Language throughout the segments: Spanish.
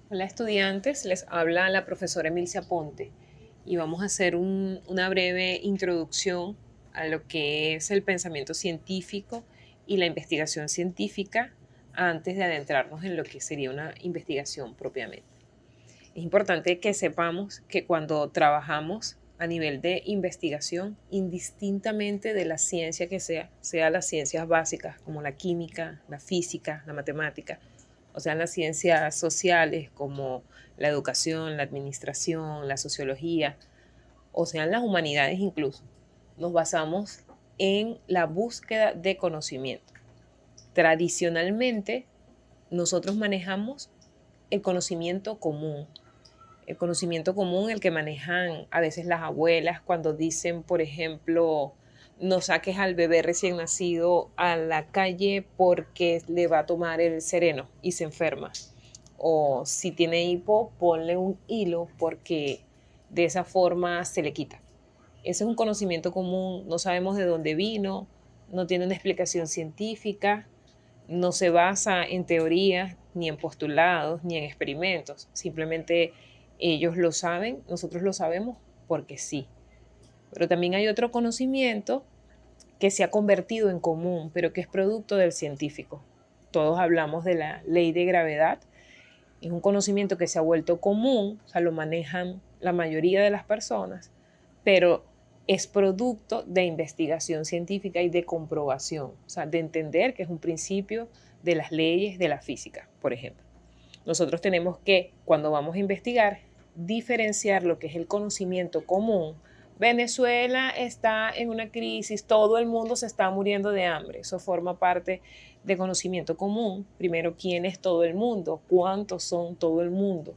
Hola estudiantes, les habla la profesora Emilcia Ponte y vamos a hacer una breve introducción a lo que es el pensamiento científico y la investigación científica antes de adentrarnos en lo que sería una investigación propiamente. Es importante que sepamos que cuando trabajamos a nivel de investigación, indistintamente de la ciencia que sea las ciencias básicas como la química, la física, la matemática, o sean las ciencias sociales como la educación, la administración, la sociología, o sean las humanidades incluso, nos basamos en la búsqueda de conocimiento. Tradicionalmente, nosotros manejamos el conocimiento común, el que manejan a veces las abuelas cuando dicen, por ejemplo, no saques al bebé recién nacido a la calle porque le va a tomar el sereno y se enferma. O si tiene hipo, ponle un hilo porque de esa forma se le quita. Ese es un conocimiento común, no sabemos de dónde vino, no tiene una explicación científica, no se basa en teorías, ni en postulados, ni en experimentos. Simplemente ellos lo saben, nosotros lo sabemos porque sí. Pero también hay otro conocimiento que se ha convertido en común, pero que es producto del científico. Todos hablamos de la ley de gravedad. Es un conocimiento que se ha vuelto común, o sea, lo manejan la mayoría de las personas, pero es producto de investigación científica y de comprobación, o sea, de entender que es un principio de las leyes de la física, por ejemplo. Nosotros tenemos que, cuando vamos a investigar, diferenciar lo que es el conocimiento común. Venezuela está en una crisis, todo el mundo se está muriendo de hambre. Eso forma parte de conocimiento común. Primero, ¿quién es todo el mundo? ¿Cuántos son todo el mundo?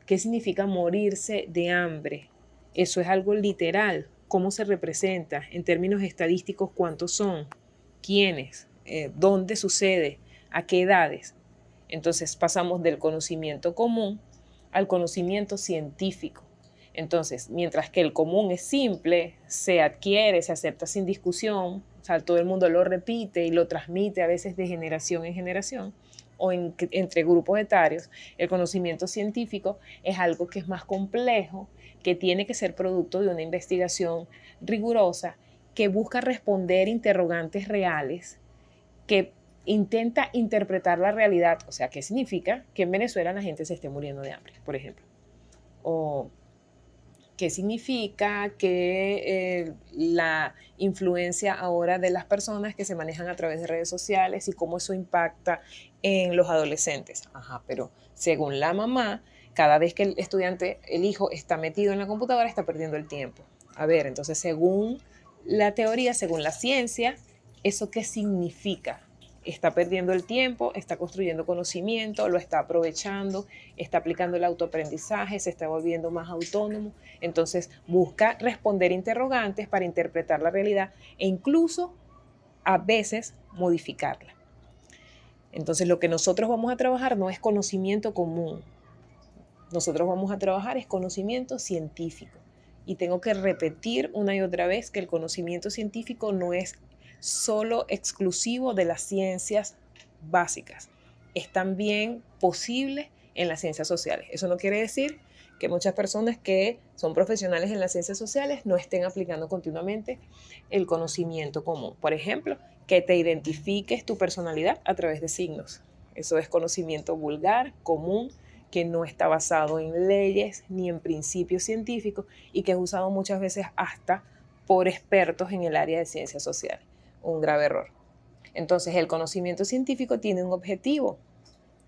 ¿Qué significa morirse de hambre? Eso es algo literal. ¿Cómo se representa? En términos estadísticos, ¿cuántos son? ¿Quiénes? ¿Dónde sucede? ¿A qué edades? Entonces pasamos del conocimiento común al conocimiento científico. Entonces, mientras que el común es simple, se adquiere, se acepta sin discusión, o sea, todo el mundo lo repite y lo transmite a veces de generación en generación o entre grupos etarios, el conocimiento científico es algo que es más complejo, que tiene que ser producto de una investigación rigurosa, que busca responder interrogantes reales, que intenta interpretar la realidad, o sea, ¿qué significa que en Venezuela la gente se esté muriendo de hambre, por ejemplo? O qué significa que la influencia ahora de las personas que se manejan a través de redes sociales y cómo eso impacta en los adolescentes. Ajá, pero según la mamá, cada vez que el estudiante, el hijo, está metido en la computadora, está perdiendo el tiempo. A ver, entonces, según la teoría, según la ciencia, ¿eso qué significa? Está perdiendo el tiempo, está construyendo conocimiento, lo está aprovechando, está aplicando el autoaprendizaje, se está volviendo más autónomo. Entonces busca responder interrogantes para interpretar la realidad e incluso a veces modificarla. Entonces lo que nosotros vamos a trabajar no es conocimiento común, nosotros vamos a trabajar es conocimiento científico. Y tengo que repetir una y otra vez que el conocimiento científico no es solo exclusivo de las ciencias básicas, es también posible en las ciencias sociales. Eso no quiere decir que muchas personas que son profesionales en las ciencias sociales no estén aplicando continuamente el conocimiento común. Por ejemplo, que te identifiques tu personalidad a través de signos. Eso es conocimiento vulgar, común, que no está basado en leyes ni en principios científicos y que es usado muchas veces hasta por expertos en el área de ciencias sociales. Un grave error. Entonces, el conocimiento científico tiene un objetivo,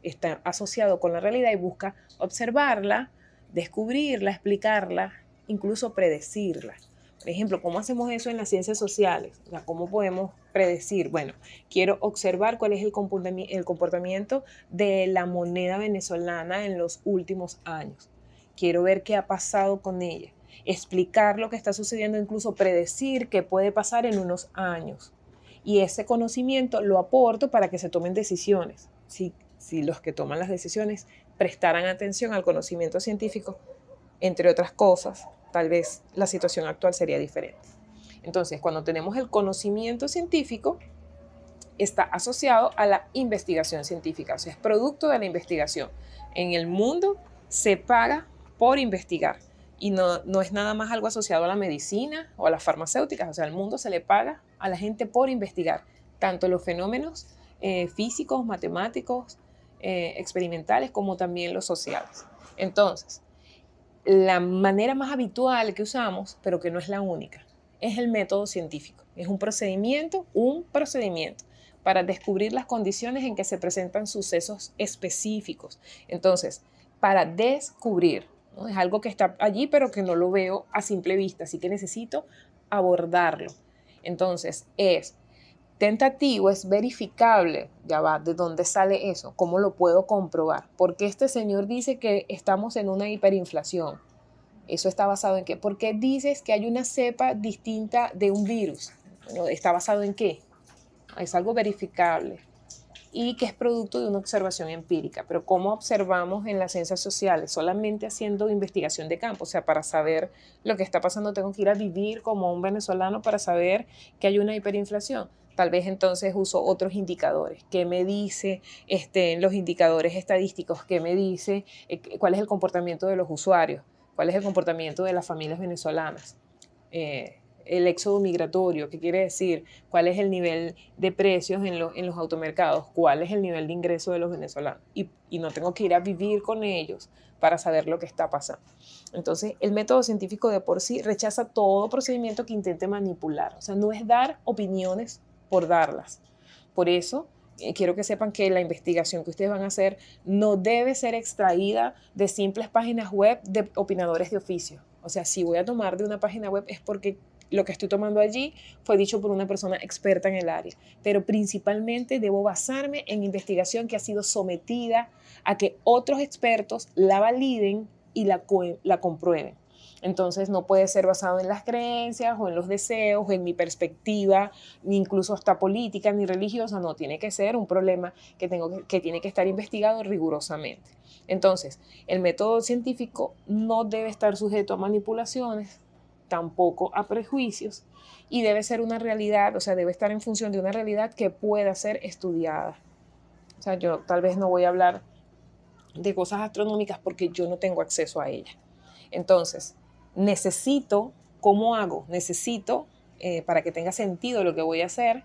está asociado con la realidad y busca observarla, descubrirla, explicarla, incluso predecirla. Por ejemplo, ¿cómo hacemos eso en las ciencias sociales? O sea, ¿cómo podemos predecir? Bueno, quiero observar cuál es el comportamiento de la moneda venezolana en los últimos años. Quiero ver qué ha pasado con ella, explicar lo que está sucediendo, incluso predecir qué puede pasar en unos años. Y ese conocimiento lo aporto para que se tomen decisiones. Si los que toman las decisiones prestaran atención al conocimiento científico, entre otras cosas, tal vez la situación actual sería diferente. Entonces, cuando tenemos el conocimiento científico, está asociado a la investigación científica, o sea, es producto de la investigación. En el mundo se paga por investigar y no es nada más algo asociado a la medicina o a las farmacéuticas, o sea, al mundo se le paga a la gente por investigar, tanto los fenómenos físicos, matemáticos, experimentales, como también los sociales. Entonces, la manera más habitual que usamos, pero que no es la única, es el método científico. Es un procedimiento para descubrir las condiciones en que se presentan sucesos específicos. Entonces, para descubrir, ¿no? Es algo que está allí, pero que no lo veo a simple vista, así que necesito abordarlo. Entonces, es tentativo, es verificable, ya va, ¿de dónde sale eso? ¿Cómo lo puedo comprobar? Porque este señor dice que estamos en una hiperinflación. ¿Eso está basado en qué? ¿Por qué dices que hay una cepa distinta de un virus? Bueno, ¿está basado en qué? Es algo verificable y que es producto de una observación empírica. Pero ¿cómo observamos en las ciencias sociales? Solamente haciendo investigación de campo. O sea, para saber lo que está pasando tengo que ir a vivir como un venezolano para saber que hay una hiperinflación. Tal vez entonces uso otros indicadores. ¿Qué me dice los indicadores estadísticos? ¿Qué me dice cuál es el comportamiento de los usuarios? ¿Cuál es el comportamiento de las familias venezolanas? El éxodo migratorio, ¿qué quiere decir? ¿Cuál es el nivel de precios en los automercados? ¿Cuál es el nivel de ingreso de los venezolanos? Y no tengo que ir a vivir con ellos para saber lo que está pasando. Entonces, el método científico de por sí rechaza todo procedimiento que intente manipular. O sea, no es dar opiniones por darlas. Por eso, quiero que sepan que la investigación que ustedes van a hacer no debe ser extraída de simples páginas web de opinadores de oficio. O sea, si voy a tomar de una página web es porque lo que estoy tomando allí fue dicho por una persona experta en el área, pero principalmente debo basarme en investigación que ha sido sometida a que otros expertos la validen y la comprueben. Entonces no puede ser basado en las creencias o en los deseos o en mi perspectiva, ni incluso hasta política ni religiosa. No, tiene que ser un problema que tiene que estar investigado rigurosamente. Entonces, el método científico no debe estar sujeto a manipulaciones, tampoco a prejuicios, y debe ser una realidad, o sea, debe estar en función de una realidad que pueda ser estudiada. O sea, yo tal vez no voy a hablar de cosas astronómicas porque yo no tengo acceso a ellas. Entonces, necesito, ¿cómo hago? Necesito, para que tenga sentido lo que voy a hacer,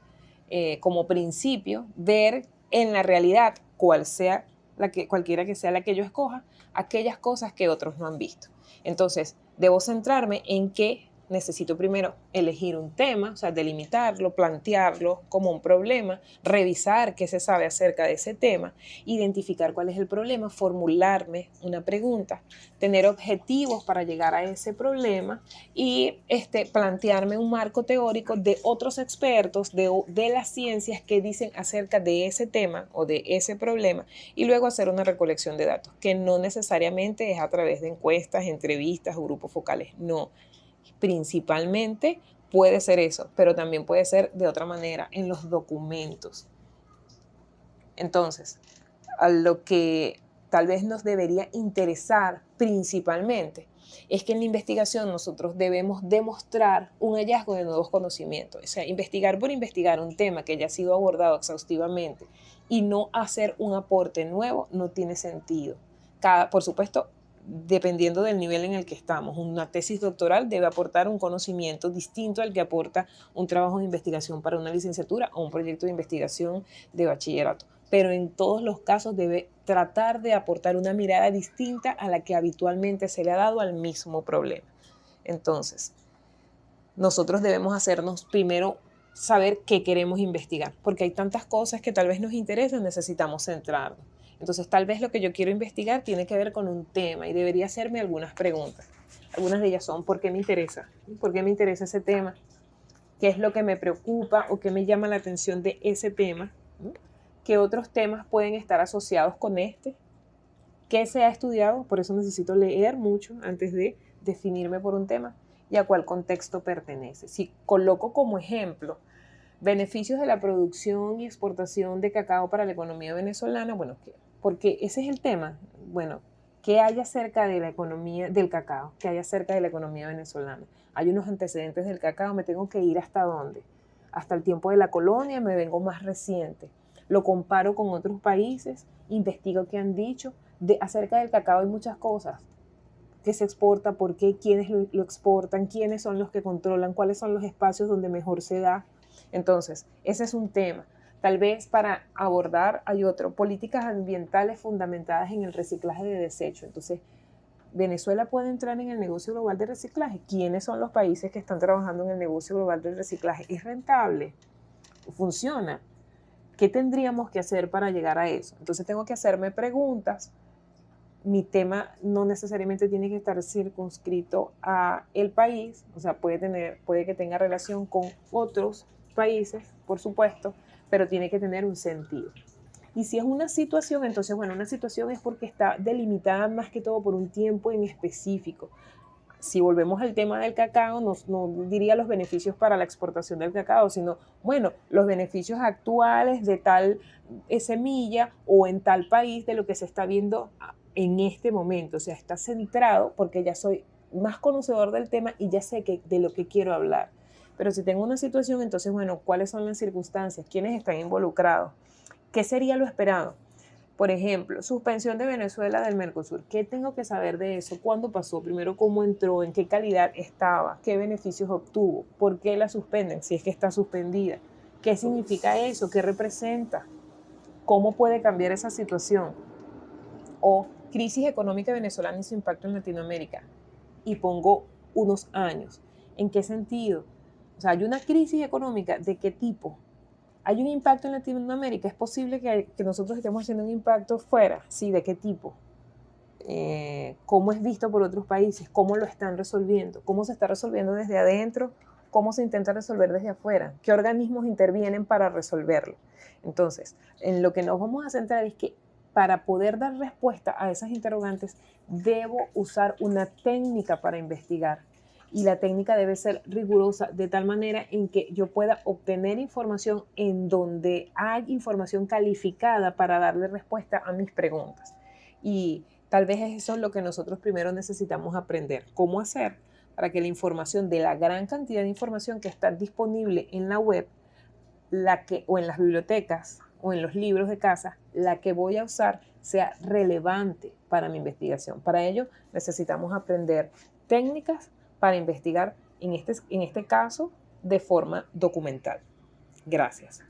como principio, ver en la realidad, cualquiera que sea la que yo escoja, aquellas cosas que otros no han visto. Entonces, debo centrarme en que necesito primero elegir un tema, o sea, delimitarlo, plantearlo como un problema, revisar qué se sabe acerca de ese tema, identificar cuál es el problema, formularme una pregunta, tener objetivos para llegar a ese problema y plantearme un marco teórico de otros expertos de las ciencias que dicen acerca de ese tema o de ese problema y luego hacer una recolección de datos, que no necesariamente es a través de encuestas, entrevistas o grupos focales, no. Principalmente puede ser eso, pero también puede ser de otra manera, en los documentos. Entonces, a lo que tal vez nos debería interesar principalmente es que en la investigación nosotros debemos demostrar un hallazgo de nuevos conocimientos. O sea, investigar por investigar un tema que ya ha sido abordado exhaustivamente y no hacer un aporte nuevo no tiene sentido. Por supuesto, dependiendo del nivel en el que estamos. Una tesis doctoral debe aportar un conocimiento distinto al que aporta un trabajo de investigación para una licenciatura o un proyecto de investigación de bachillerato. Pero en todos los casos debe tratar de aportar una mirada distinta a la que habitualmente se le ha dado al mismo problema. Entonces, nosotros debemos hacernos primero saber qué queremos investigar, porque hay tantas cosas que tal vez nos interesan, necesitamos centrarnos. Entonces, tal vez lo que yo quiero investigar tiene que ver con un tema y debería hacerme algunas preguntas. Algunas de ellas son, ¿por qué me interesa? ¿Por qué me interesa ese tema? ¿Qué es lo que me preocupa o qué me llama la atención de ese tema? ¿Qué otros temas pueden estar asociados con este? ¿Qué se ha estudiado? Por eso necesito leer mucho antes de definirme por un tema y a cuál contexto pertenece. Si coloco como ejemplo beneficios de la producción y exportación de cacao para la economía venezolana, bueno, porque ese es el tema. Bueno, ¿qué hay acerca de la economía del cacao? ¿Qué hay acerca de la economía venezolana? Hay unos antecedentes del cacao, me tengo que ir hasta dónde. hasta el tiempo de la colonia, me vengo más reciente. Lo comparo con otros países, investigo qué han dicho. Acerca del cacao hay muchas cosas. ¿Qué se exporta? ¿Por qué? ¿Quiénes lo exportan? ¿Quiénes son los que controlan? ¿Cuáles son los espacios donde mejor se da? Entonces, ese es un tema. Tal vez para abordar hay otro, políticas ambientales fundamentadas en el reciclaje de desechos. Entonces, ¿Venezuela puede entrar en el negocio global de reciclaje? ¿Quiénes son los países que están trabajando en el negocio global del reciclaje? ¿Es rentable? ¿Funciona? ¿Qué tendríamos que hacer para llegar a eso? Entonces tengo que hacerme preguntas. Mi tema no necesariamente tiene que estar circunscrito a el país, o sea, puede que tenga relación con otros países, por supuesto, pero tiene que tener un sentido. Y si es una situación, entonces, bueno, una situación es porque está delimitada más que todo por un tiempo en específico. Si volvemos al tema del cacao, no diría los beneficios para la exportación del cacao, sino, bueno, los beneficios actuales de tal semilla o en tal país de lo que se está viendo en este momento. O sea, está centrado porque ya soy más conocedor del tema y ya sé de lo que quiero hablar. Pero si tengo una situación, entonces, bueno, ¿cuáles son las circunstancias? ¿Quiénes están involucrados? ¿Qué sería lo esperado? Por ejemplo, suspensión de Venezuela del Mercosur. ¿Qué tengo que saber de eso? ¿Cuándo pasó? Primero, ¿cómo entró? ¿En qué calidad estaba? ¿Qué beneficios obtuvo? ¿Por qué la suspenden? Si es que está suspendida. ¿Qué significa eso? ¿Qué representa? ¿Cómo puede cambiar esa situación? O crisis económica venezolana y su impacto en Latinoamérica. Y pongo unos años. ¿En qué sentido? O sea, ¿hay una crisis económica? ¿De qué tipo? ¿Hay un impacto en Latinoamérica? ¿Es posible que nosotros estemos haciendo un impacto fuera? Sí, ¿de qué tipo? ¿Cómo es visto por otros países? ¿Cómo lo están resolviendo? ¿Cómo se está resolviendo desde adentro? ¿Cómo se intenta resolver desde afuera? ¿Qué organismos intervienen para resolverlo? Entonces, en lo que nos vamos a centrar es que para poder dar respuesta a esas interrogantes, debo usar una técnica para investigar. Y la técnica debe ser rigurosa de tal manera en que yo pueda obtener información en donde hay información calificada para darle respuesta a mis preguntas. Y tal vez eso es lo que nosotros primero necesitamos aprender. ¿Cómo hacer para que la información, de la gran cantidad de información que está disponible en la web, o en las bibliotecas o en los libros de casa, la que voy a usar sea relevante para mi investigación? Para ello necesitamos aprender técnicas para investigar, en este caso, de forma documental. Gracias.